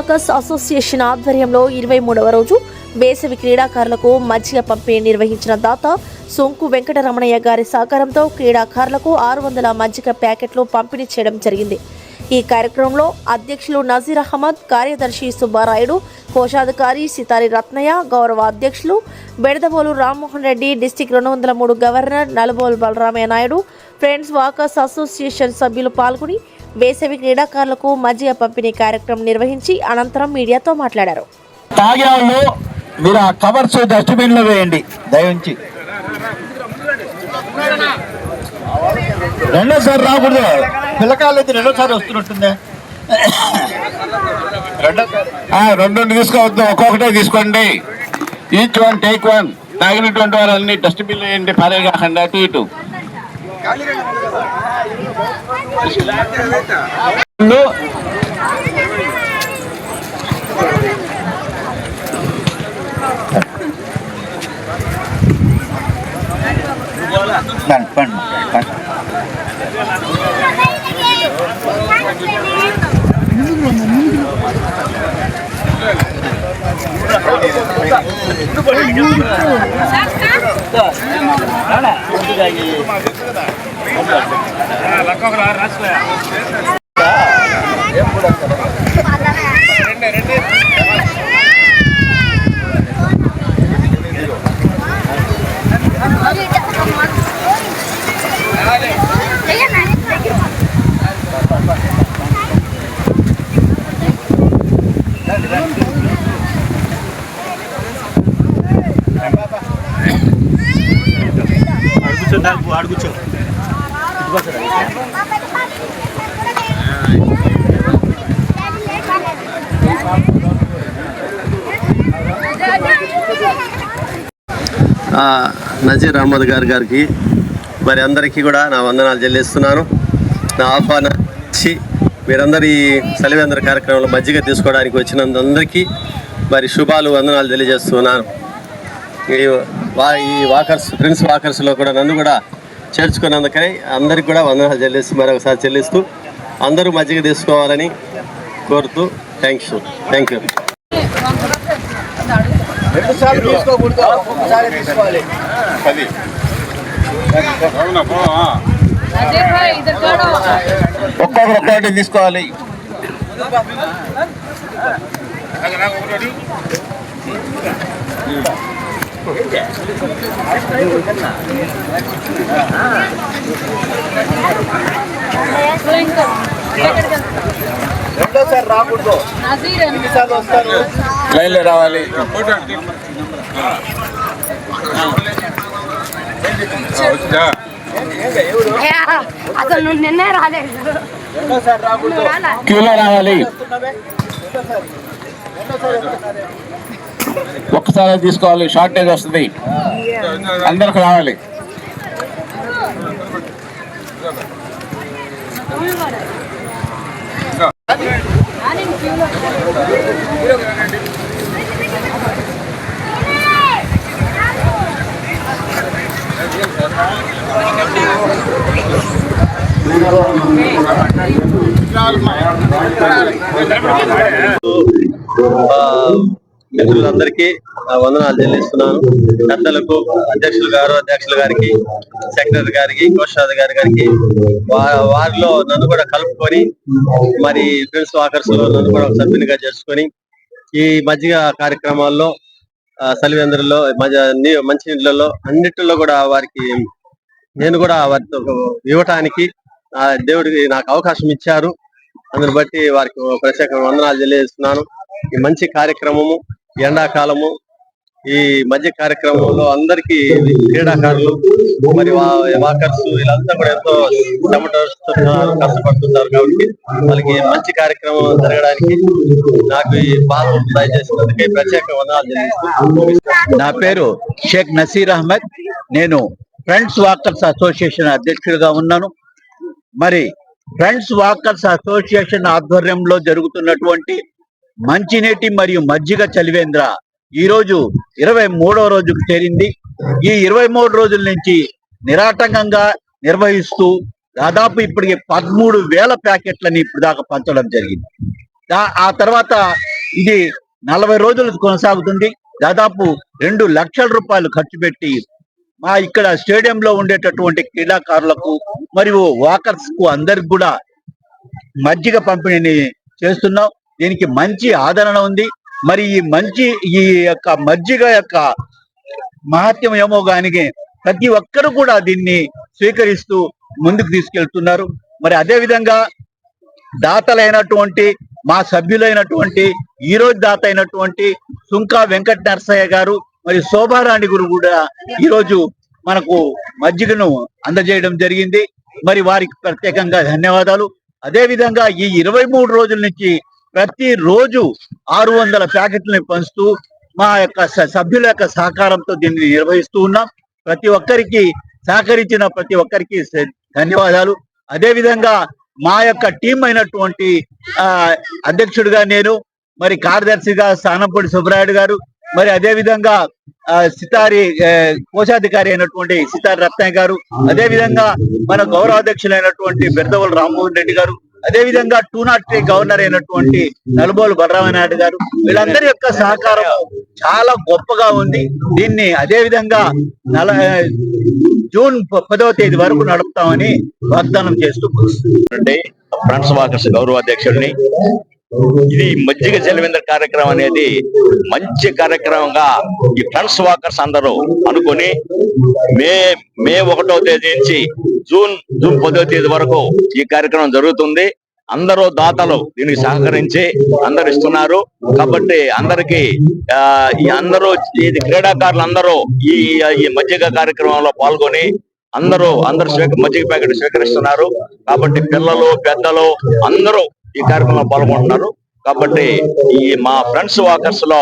Walkers association ఆధ్వర్యంలో 23వ రోజు వేసవి క్రీడాకారులకు మజ్జిగ పంపిణీ నిర్వహించిన దాత సొంకు వెంకటరమణయ్య గారి సహకారంతో క్రీడాకారులకు 600 మజ్జిగ ప్యాకెట్లు పంపిణీ చేయడం జరిగింది. ఈ కార్యక్రమంలో అధ్యక్షులు నజీర్ అహ్మద్, కార్యదర్శి సుబ్బారాయుడు, కోశాధికారి సితారి రత్నయ్య, గౌరవ అధ్యక్షులు Bedadabolu Rammohan Reddy, district 203 governor Nalubolu Balaramaiah Naidu, friends walkers association సభ్యులు పాల్గొని వేసవి క్రీడాకారులకు మజ్జిగ పంపిణీ కార్యక్రమం నిర్వహించి అనంతరం మీడియాతో మాట్లాడారు. తాగేవాళ్ళు మీరు ఆ కవర్స్ డస్ట్బిన్ లో వేయండి దయవుంచి. రెండోసారి రాకూడదు, పిల్లకాయలు అయితే రెండోసారి వస్తున్నట్టుందే. రెండు తీసుకోవద్దు, ఒక్కొక్కటే తీసుకోండి. Each one take one. తాగినటువంటి వారన్నీ డస్ట్బిన్ వేయండి, పరే కాకుండా అటు ఇటు. అడుగుచో నజీర్ అహ్మద్ గారికి మరి అందరికీ కూడా నా వందనాలు చెల్లిస్తున్నాను. నా ఆహ్వానం ఇచ్చి మీరందరూ ఈ సలివేంద్ర కార్యక్రమంలో మజ్జిగ తీసుకోవడానికి వచ్చినందరికీ మరి శుభాలు వందనాలు తెలియజేస్తున్నాను. ఈ వాకర్స్ ఫ్రెండ్స్ వాకర్స్లో కూడా నన్ను కూడా చేర్చుకున్నందుకని అందరికీ కూడా వందనాలు మరొకసారి చెల్లిస్తూ అందరూ మజ్జిగ తీసుకోవాలని కోరుతూ థ్యాంక్ యూ. ఒక్కొక్కటి తీసుకోవాలి. రెండోసారి రాకూడదు, ఎన్నిసార్లు వస్తారు లైన్లో రావాలి. అసలు నిన్నే రాలేదు, రెండోసారి రాకూడదు, క్యూలో రావాలి. ఒక్కసారి తీసుకోవాలి, షార్టేజ్ వస్తుంది, అందరికి రావాలి. మిత్రులందరికీ వందనాలు చెల్లిస్తున్నాను. పెద్దలకు అధ్యక్షులు గారికి, సెక్రటరీ గారికి, కోశాధికారి గారికి, వారిలో నన్ను కూడా కలుపుకొని మరి ఫ్రెండ్స్ వాకర్స్ లో నన్ను కూడా సభ్యునిగా చేసుకొని ఈ మజ్జిగ కార్యక్రమాల్లో సలివేంద్రలో మంచినీళ్ళలో అన్నిటిలో కూడా వారికి నేను కూడా వారితో ఇవ్వటానికి దేవుడికి నాకు అవకాశం ఇచ్చారు. అందుని బట్టి వారికి ప్రత్యేక వందనాలు తెలియజేస్తున్నాను. ఈ మంచి కార్యక్రమము, ఎండాకాలము ఈ మధ్య కార్యక్రమంలో అందరికీ క్రీడాకారులు మరి వాకర్స్ వీళ్ళంతా కూడా ఎంతో కష్టపడుతుంటారు కాబట్టి వాళ్ళకి మంచి కార్యక్రమం జరగడానికి నాకు ఈ బాధ దయచేసినందుకే ప్రత్యేక వందనాలు తెలియజేస్తున్నాను. నా పేరు షేక్ నసీర్ అహ్మద్. నేను ఫ్రెండ్స్ వాకర్స్ అసోసియేషన్ అధ్యక్షుడిగా ఉన్నాను. మరి ఫ్రెండ్స్ వాకర్స్ అసోసియేషన్ ఆధ్వర్యంలో జరుగుతున్నటువంటి మంచినీటి మరియు మజ్జిగ చలివేంద్ర ఈ రోజు 23వ రోజుకు చేరింది. ఈ 23 రోజుల నుంచి నిరాటంకంగా నిర్వహిస్తూ దాదాపు ఇప్పటికి 13,000 ప్యాకెట్లని ఇప్పుడు దాకా పంచడం జరిగింది. ఆ తర్వాత ఇది 40 రోజులు కొనసాగుతుంది. దాదాపు 2 లక్షల రూపాయలు ఖర్చు పెట్టి మా ఇక్కడ స్టేడియంలో ఉండేటటువంటి క్రీడాకారులకు మరియు వాకర్స్ కు అందరికి కూడా మజ్జిగ పంపిణీ చేస్తున్నాం. దీనికి మంచి ఆదరణ ఉంది. మరి ఈ యొక్క మజ్జిగ యొక్క మహత్యం ఏమో గాని ప్రతి ఒక్కరు కూడా దీన్ని స్వీకరిస్తూ ముందుకు తీసుకెళ్తున్నారు. మరి అదే విధంగా దాతలైనటువంటి మా సభ్యులైనటువంటి ఈ రోజు దాత అయినటువంటి సుంకా వెంకట నరసయ్య గారు మరి శోభారాణి గురు కూడా ఈరోజు మనకు మజ్జిగను అందజేయడం జరిగింది. మరి వారికి ప్రత్యేకంగా ధన్యవాదాలు. అదే విధంగా ఈ 23 రోజుల నుంచి ప్రతి రోజు 600 ప్యాకెట్లని పంచుతూ మా యొక్క సభ్యుల యొక్క సహకారంతో దీన్ని నిర్వహిస్తూ ఉన్నాం. ప్రతి ఒక్కరికి సహకరించిన ప్రతి ఒక్కరికి ధన్యవాదాలు. అదే విధంగా మా యొక్క టీం అయినటువంటి అధ్యక్షుడిగా నేను, మరి కార్యదర్శిగా స్థానంపూడి సుబ్బరాయుడు గారు, మరి అదే విధంగా సితారి కోశాధికారి అయినటువంటి సితారి రత్నయ్య గారు, అదే విధంగా మన గౌరవాధ్యక్షులైనటువంటి బెర్దవోలు రామ్మోహన్ రెడ్డి గారు, అదే విధంగా 203 గవర్నర్ అయినటువంటి నలుబోలు బలరామనాయుడు గారు, వీళ్ళందరి యొక్క సహకారం చాలా గొప్పగా ఉంది. దీన్ని అదే విధంగా జూన్ 10వ తేదీ వరకు నడుపుతామని వాగ్దానం చేస్తూ ఫ్రెండ్స్ వాకర్స్ గౌరవాధ్యక్షుడిని. ఇది మజ్జిగ జలవేంద్ర కార్యక్రమం అనేది మంచి కార్యక్రమంగా ఈ ఫ్రెండ్స్ వాకర్స్ అందరూ అనుకుని మే 1వ తేదీ నుంచి జూన్ 10వ తేదీ వరకు ఈ కార్యక్రమం జరుగుతుంది. అందరూ దాతలు దీనికి సహకరించి అందరు ఇస్తున్నారు. కాబట్టి అందరికి అందరూ ఇది క్రీడాకారులు అందరూ ఈ మజ్జిగ కార్యక్రమంలో పాల్గొని అందరూ మజ్జిగ ప్యాకెట్ స్వీకరిస్తున్నారు. కాబట్టి పిల్లలు పెద్దలు అందరూ ఈ కార్యక్రమంలో పాల్గొంటున్నారు. కాబట్టి ఈ మా ఫ్రెండ్స్ వాకర్స్ లో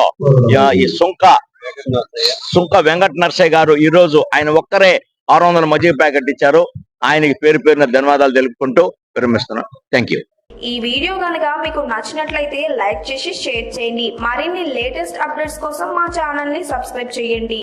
ఈ సుంక వెంకట నరసయ్య గారు ఈ రోజు ఆయన ఒక్కరే 600 మజ్జిగ ప్యాకెట్ ఇచ్చారు. ఆయనకి పేరున ధన్యవాదాలు తెలుపుకుంటూ విరమిస్తున్నాను. Thank you. ఈ వీడియో కనుక మీకు నచ్చినట్లయితే లైక్ చేసి షేర్ చేయండి. మరిన్ని లేటెస్ట్ అప్డేట్స్ కోసం మా ఛానల్ ని సబ్స్క్రైబ్ చేయండి.